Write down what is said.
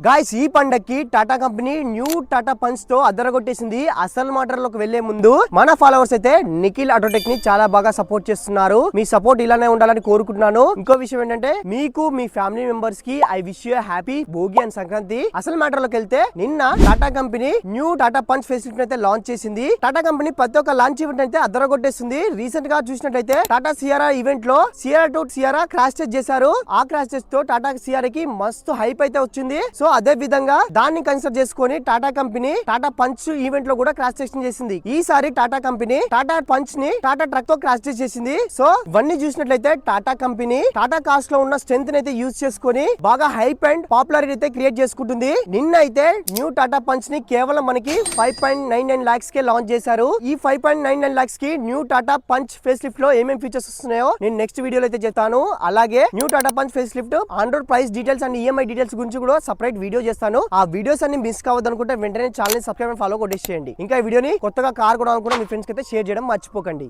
Guys ఈ పండక్కి Tata company new Tata punch తో అదరగొట్టేసింది. అసలు మాటల్లోకి వెళ్లే ముందు మన ఫాలోవర్స్ అయితే నిఖిల్ ఆటోటెక్ ని చాలా బాగా సపోర్ట్ చేస్తున్నారు. మీ సపోర్ట్ ఇలానే ఉండాలని కోరుకుంటున్నాను. ఇంకో విషయం ఏంటంటే మీకు మీ ఫ్యామిలీ మెంబర్స్ కి I wish you happy Bhogi and Sankranti. అసలు మ్యాటర్లోకి వెళ్తే నిన్న Tata company new Tata punch facility అయితే లాంచ్ చేసింది. టాటా కంపెనీ ప్రతి ఒక్క లాంచ్ ఈవెంట్ అయితే అదరగొట్టేస్తుంది. రీసెంట్ గా చూసినట్టయితే టాటా సియారా ఈవెంట్ లో Sierra to Sierra crash test చేశారు. ఆ క్రాష్ టెస్ట్ తో టాటా సియారా కి మస్తు హైప్ అయితే వచ్చింది. సో అదే విధంగా దాన్ని కన్సిడర్ చేసుకొని Tata company Tata punch event లో కూడా క్రాష్ టెస్టింగ్ చేసింది. ఈసారి టాటా కంపెనీ టాటా పంచ్ ని టాటా ట్రక్ తో క్రాష్ టెస్ట్ చేసింది. సో ఇవన్నీ చూసినట్లయితే టాటా కంపెనీ టాటా కాస్ట్ లో ఉన్న స్ట్రెంత్ అయితే యూజ్ చేసుకొని బాగా హైప్ అండ్ పాపులారిటీ అయితే క్రియేట్ చేసుకుంటుంది. నిన్న అయితే న్యూ టాటా పంచ్ ని కేవలం మనకి 5.99 lakhs కే లాంచ్ చేశారు. ఈ 5.99 lakhs కి new Tata punch face lift లో ఏమేమి ఫీచర్స్ వస్తున్నాయో నేను నెక్స్ట్ వీడియోలో అయితే చెప్తాను. అలాగే new Tata punch face lift on road price details and EMI details గురించి కూడా సపరేట్ వీడియో చేస్తాను. ఆ వీడియోస్ అన్ని మిస్ కావద్దు అనుకుంటే వెంటనే ఛానల్ సబ్స్క్రైబ్ అండ్ ఫాలో కొట్టేసేయండి. ఇంకా ఈ వీడియోని కొత్తగా కార్ కొనాలనుకుంటే మీ ఫ్రెండ్స్ కి అయితే షేర్ చేయడం మర్చిపోకండి.